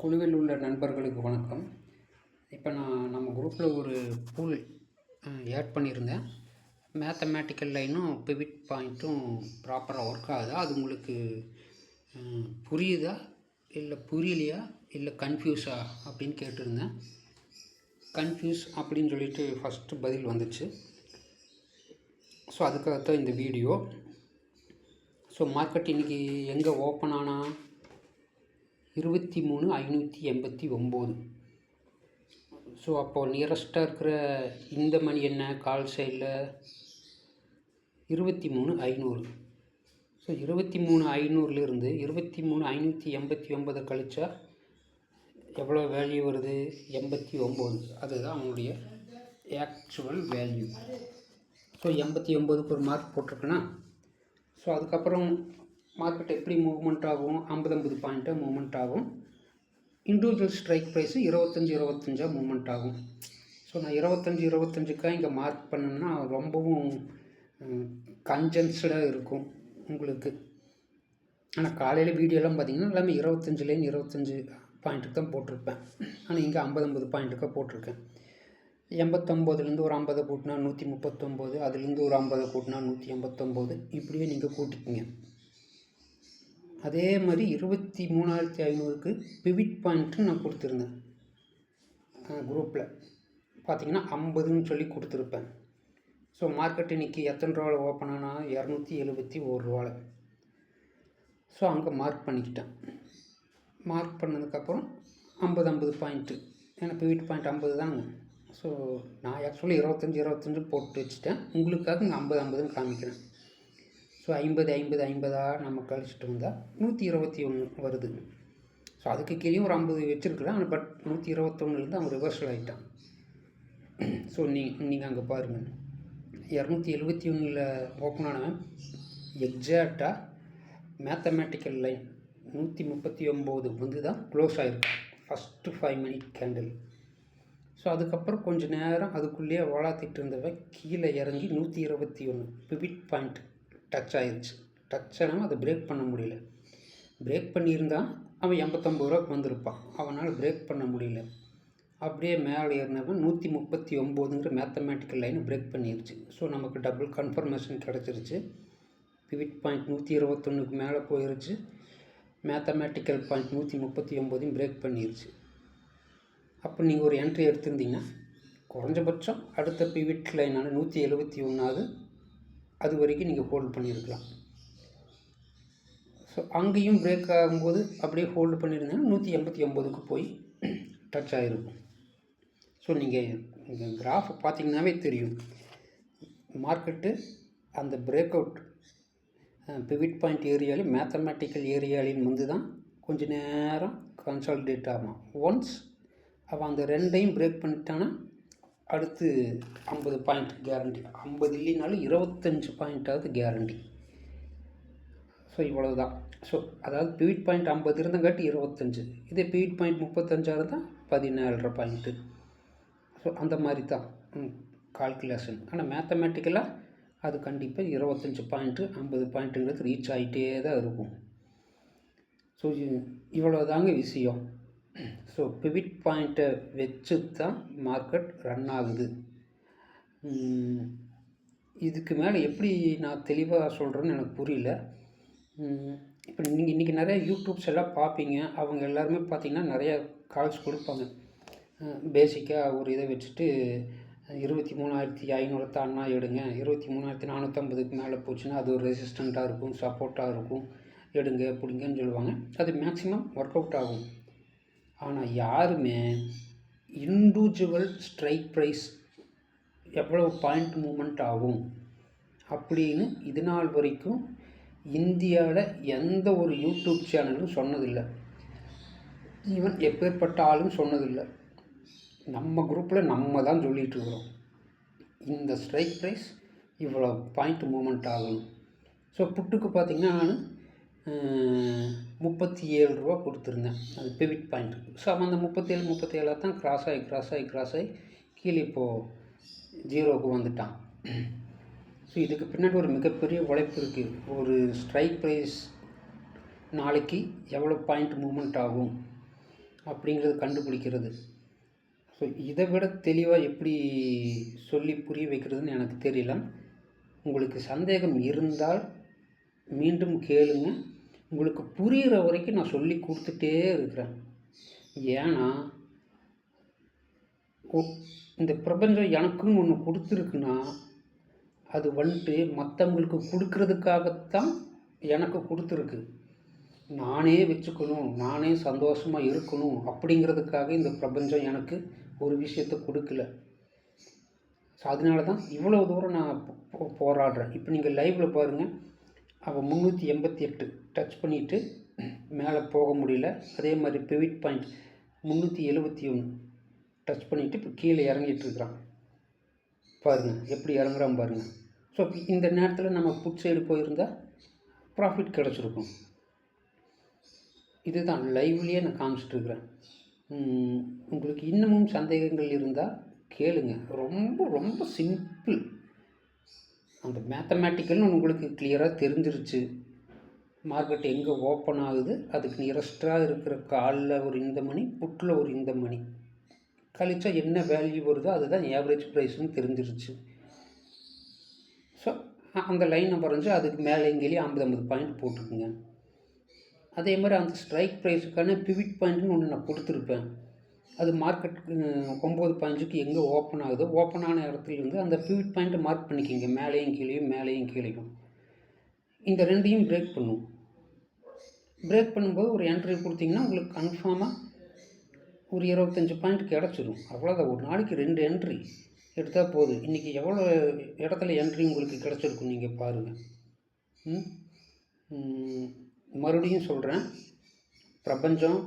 குழுவில் உள்ள நண்பர்களுக்கு வணக்கம். இப்போ நம்ம குரூப்பில் ஒரு பூல் ஆட் பண்ணியிருந்தேன். மேத்தமேட்டிக்கல் லைனும் பிவிட் பாயிண்ட்டும் ப்ராப்பராக ஒர்க் ஆகுதா, அது உங்களுக்கு புரியுதா இல்லை புரியலையா இல்லை கன்ஃபியூஸா அப்படின்னு கேட்டிருந்தேன். கன்ஃபியூஸ் அப்படின்னு சொல்லிட்டு ஃபஸ்ட்டு பதில் வந்துச்சு. ஸோ அதுக்காகத்தான் இந்த வீடியோ. ஸோ மார்க்கெட் இன்றைக்கி எங்கே ஓப்பன் ஆனால் 23,589. ஸோ அப்போது நியரஸ்ட்டாக இருக்கிற இந்த மணி என்ன கால் சைடில் 23,500. ஸோ 23,500லேருந்து 23,589 கழிச்சா எவ்வளோ வேல்யூ வருது? 89. அதுதான் அவங்களுடைய ஆக்சுவல் வேல்யூ. ஸோ 89க்கு ஒரு மார்க் போட்டிருக்குன்னா, ஸோ அதுக்கப்புறம் மார்க்கெட் எப்படி மூவ்மெண்ட் ஆகும்? 50 பாயிண்ட்டாக மூவ்மெண்ட் ஆகும். இண்டிவிஜுவல் ஸ்ட்ரைக் ப்ரைஸு 25 மூவ்மெண்ட் ஆகும். ஸோ நான் 25 இங்கே மார்க் பண்ணேன்னா ரொம்பவும் கன்ஜன்ஸ்டாக இருக்கும் உங்களுக்கு. ஆனால் காலையில் வீடியோலாம் பார்த்திங்கன்னா எல்லாமே 25 பாயிண்ட்டுக்கு தான் போட்டிருப்பேன். ஆனால் இங்கே 50 பாயிண்ட்டுக்காக போட்டிருக்கேன். 89லேருந்து ஒரு 50 கூட்டினா 139, அதுலேருந்து ஒரு 50 கூட்டினா 189, இப்படியே நீங்கள் கூட்டிக்கிங்க. அதே மாதிரி 23,500க்கு பிவிட் பாயிண்ட்டு நான் கொடுத்துருந்தேன். குரூப்பில் பார்த்திங்கன்னா 50ன்னு சொல்லி கொடுத்துருப்பேன். ஸோ மார்க்கெட் இன்றைக்கி எத்தனை ரூபாவில் ஓப்பன் ஆனால் 271. ஸோ அங்கே மார்க் பண்ணிக்கிட்டேன். மார்க் பண்ணதுக்கப்புறம் 50 பாயிண்ட்டு, ஏன்னா பிவிட் பாயிண்ட் 50 தாங்க. ஸோ நான் ஆக்சுவலி 25 போட்டு வச்சுட்டேன். உங்களுக்காக இங்கே 50 காமிக்கிறேன். ஸோ 50 நம்ம கழிச்சிட்டு வந்தால் 121 வருது. ஸோ அதுக்கு கீழே ஒரு 50 வச்சுருக்குறேன். ஆனால் பட் 121லேருந்து அவன் ரிவர்சல் ஆகிட்டான். ஸோ நீங்கள் அங்கே பாருங்கள், 271 ஓப்பன் ஆனவன் எக்ஸாக்டாக மேத்தமேட்டிக்கல் லைன் 139 வந்து தான் க்ளோஸ் ஆகிருக்கும் ஃபஸ்ட்டு 5 மினிட் கேண்டில். ஸோ அதுக்கப்புறம் கொஞ்சம் நேரம் அதுக்குள்ளேயே வளாத்திட்டு இருந்தவன் கீழே இறங்கி 121 பிவிட் பாயிண்ட் டச் ஆயிடுச்சு. டச் ஆனால் அதை பிரேக் பண்ண முடியல. பிரேக் பண்ணியிருந்தான் அவன் 89 ரூபாய்க்கு வந்திருப்பான். அவனால் பிரேக் பண்ண முடியல. அப்படியே மேலே ஏறினவன் 139ங்கிற மேத்தமேட்டிக்கல் லைனை பிரேக் பண்ணிடுச்சு. ஸோ நமக்கு டபுள் கன்ஃபர்மேஷன் கிடச்சிருச்சு. பிவிட் பாயிண்ட் 121க்கு மேலே போயிருச்சு. மேத்தமேட்டிக்கல் பாயிண்ட் 139 பிரேக் பண்ணிடுச்சு. அப்போ நீங்கள் ஒரு என்ட்ரி எடுத்திருந்தீங்கன்னா குறைஞ்சபட்சம் அடுத்த பிவிட் லைனான 171 அது வரைக்கும் நீங்கள் ஹோல்டு பண்ணியிருக்கலாம். ஸோ அங்கேயும் பிரேக் ஆகும்போது அப்படியே ஹோல்டு பண்ணியிருந்தீங்கன்னா 189க்கு போய் டச் ஆகிருக்கும். ஸோ நீங்கள் இங்கே கிராஃப் பார்த்திங்கனாவே தெரியும், மார்க்கெட்டு அந்த பிரேக் அவுட் பிவிட் பாயிண்ட் ஏரியாலையும் மேத்தமேட்டிக்கல் ஏரியாலையும் வந்து தான் கொஞ்சம் நேரம் கன்சாலிடேட் ஆகும். ஒன்ஸ் அவன் அந்த ரெண்டையும் பிரேக் பண்ணிட்டான்னா அடுத்து 50 பாயிண்ட் கேரண்டி. 50 இல்லைனாலும் 25 பாயிண்ட்டாவது கேரண்டி. ஸோ இவ்வளவு தான். ஸோ அதாவது பிவிட் பாயிண்ட் 50 இருந்தங்காட்டி 25, இதே பிவிட் பாயிண்ட் 35 இருந்தால் 17.5 பாயிண்ட்டு. ஸோ அந்த மாதிரி தான் கால்குலேஷன். ஆனால் மேத்தமேட்டிக்கலாக அது கண்டிப்பாக 25 பாயிண்ட்டு 50 பாயிண்ட்டுங்கிறது ரீச் ஆகிட்டே தான் இருக்கும். ஸோ இவ்வளோ தாங்க விஷயம். ஸோ பிவிட் பாயிண்ட்டை வச்சு தான் மார்க்கெட் ரன் ஆகுது. இதுக்கு மேலே எப்படி நான் தெளிவாக சொல்கிறேன்னு எனக்கு புரியல. இப்போ நீங்கள் இன்றைக்கி நிறைய யூடியூப்ஸ் எல்லாம் பார்ப்பீங்க. அவங்க எல்லாருமே பார்த்திங்கன்னா நிறைய கால்ஸ் கொடுப்பாங்க. பேசிக்காக ஒரு இதை வச்சுட்டு 23,500 தான்னா எடுங்க, 23,450க்கு மேலே போச்சுன்னா அது ஒரு ரெசிஸ்டண்ட்டாக இருக்கும், சப்போர்ட்டாக இருக்கும், எடுங்க பிடிங்கன்னு சொல்லுவாங்க. அது மேக்ஸிமம் ஒர்க் அவுட் ஆகும். ஆனால் யாருமே இண்டிவிஜுவல் ஸ்ட்ரைக் ப்ரைஸ் எவ்வளோ பாயிண்ட் மூமெண்ட் ஆகும் அப்படின்னு இது நாள் வரைக்கும் இந்தியாவில் எந்த ஒரு யூடியூப் சேனலும் சொன்னதில்லை. ஈவன் எப்பேற்பட்ட ஆளும் சொன்னதில்லை. நம்ம குரூப்பில் நம்ம தான் சொல்லிகிட்டு இருக்கிறோம், இந்த ஸ்ட்ரைக் ப்ரைஸ் இவ்வளோ பாயிண்ட் மூமெண்ட் ஆகணும். ஸோ புட்டுக்கு பார்த்திங்கன்னா நான் 37 ரூபா கொடுத்துருந்தேன், அது பிவிட் பாயிண்ட். ஸோ அவன் அந்த 37 தான் கிராஸ் ஆகி கீழே இப்போது 0க்கு வந்துட்டான். ஸோ இதுக்கு பின்னாடி ஒரு மிகப்பெரிய உழைப்பு இருக்குது. ஒரு ஸ்ட்ரைக் ப்ரைஸ் நாளைக்கு எவ்வளோ பாயிண்ட் மூவ்மெண்ட் ஆகும் அப்படிங்கிறது கண்டுபிடிக்கிறது. ஸோ இதை விட தெளிவாக எப்படி சொல்லி புரிய வைக்கிறதுன்னு எனக்கு தெரியல. உங்களுக்கு சந்தேகம் இருந்தால் மீண்டும் கேளுங்க. உங்களுக்கு புரிகிற வரைக்கும் நான் சொல்லி கொடுத்துட்டே இருக்கிறேன். ஏன்னா இந்த பிரபஞ்சம் எனக்குன்னு ஒன்று கொடுத்துருக்குன்னா அது வந்துட்டு மற்றவங்களுக்கு கொடுக்கறதுக்காகத்தான் எனக்கு கொடுத்துருக்கு. நானே வச்சுக்கணும், நானே சந்தோஷமாக இருக்கணும் அப்படிங்கிறதுக்காக இந்த பிரபஞ்சம் எனக்கு ஒரு விஷயத்தை கொடுக்கல. ஸோ அதனால தான் இவ்வளோ தூரம் நான் போராடுறேன். இப்போ நீங்கள் லைவில் பாருங்கள், அவள் 388 டச் பண்ணிவிட்டு மேலே போக முடியல. அதே மாதிரி பிவிட் பாயிண்ட் 371 டச் பண்ணிவிட்டு இப்போ கீழே இறங்கிட்டு இருக்கிறான். பாருங்கள் எப்படி இறங்குறான் பாருங்கள். ஸோ இந்த நேரத்தில் நம்ம புட் சைடு போயிருந்தால் ப்ராஃபிட் கிடச்சிருக்கும். இதுதான் லைவ்லேயே நான் காமிச்சிட்ருக்கிறேன். உங்களுக்கு இன்னமும் சந்தேகங்கள் இருந்தால் கேளுங்க. ரொம்ப ரொம்ப சிம்பிள். அந்த மேத்தமேட்டிக்கல்னு உங்களுக்கு கிளியராக தெரிஞ்சிருச்சு. மார்க்கெட் எங்கே ஓப்பன் ஆகுது, அதுக்கு நியரஸ்டாக இருக்கிற காலில் ஒரு இந்த மணி, புட்டில் ஒரு இந்த மணி கழிச்சா என்ன வேல்யூ வருதோ அதுதான் ஏவரேஜ் ப்ரைஸ்னு தெரிஞ்சிருச்சு. ஸோ அந்த லைனை வரைஞ்சி அதுக்கு மேலே எங்கேயே 50 பாயிண்ட் போட்டுக்குங்க. அதே மாதிரி அந்த ஸ்ட்ரைக் ப்ரைஸுக்கான பிவிட் பாயிண்ட்னு ஒன்று நான் கொடுத்துருப்பேன். அது மார்க்கெட் 9 எங்கே ஓப்பன் ஆகுதோ ஓப்பன் ஆன இடத்துலேருந்து அந்த பிவிட் பாயிண்ட்டை மார்க் பண்ணிக்கிங்க. மேலேயும் கீழேயும் மேலேயும் கீழேயும் இந்த ரெண்டையும் பிரேக் பண்ணும். பிரேக் பண்ணும்போது ஒரு என்ட்ரி கொடுத்தீங்கன்னா உங்களுக்கு கன்ஃபார்மாக ஒரு 25 பாயிண்ட் கிடச்சிடும். அவ்வளோதான். ஒரு நாளைக்கு 2 என்ட்ரி எடுத்தால் போதும். இன்றைக்கி எவ்வளோ இடத்துல என்ட்ரி உங்களுக்கு கிடச்சிருக்கும் நீங்கள் பாருங்கள். மறுபடியும் சொல்கிறேன், பிரபஞ்சம்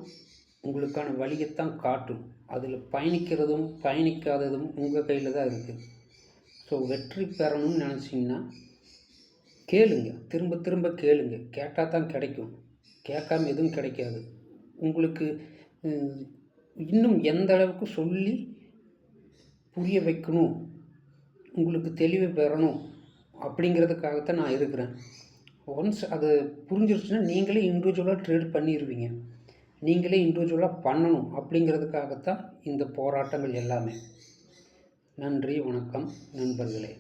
உங்களுக்கான வழியைத்தான் காட்டும். அதில் பயணிக்கிறதும் பயணிக்காததும் உங்கள் கையில் தான் இருக்குது. ஸோ வெற்றி பெறணும்னு நினச்சிங்கன்னா கேளுங்க, திரும்ப திரும்ப கேளுங்க. கேட்டால் தான் கிடைக்கும், கேட்காம எதுவும் கிடைக்காது. உங்களுக்கு இன்னும் எந்த அளவுக்கு சொல்லி புரிய வைக்கணும், உங்களுக்கு தெளிவு பெறணும் அப்படிங்கிறதுக்காகத்தான் நான் இருக்கிறேன். ஒன்ஸ் அது புரிஞ்சிருச்சுன்னா நீங்களே இண்டிவிஜுவலாக ட்ரேட் பண்ணிடுவீங்க. நீங்களே இண்டிவிஜுவலாக பண்ணணும் அப்படிங்கிறதுக்காகத்தான் இந்த போராட்டங்கள் எல்லாமே. நன்றி, வணக்கம் நண்பர்களே.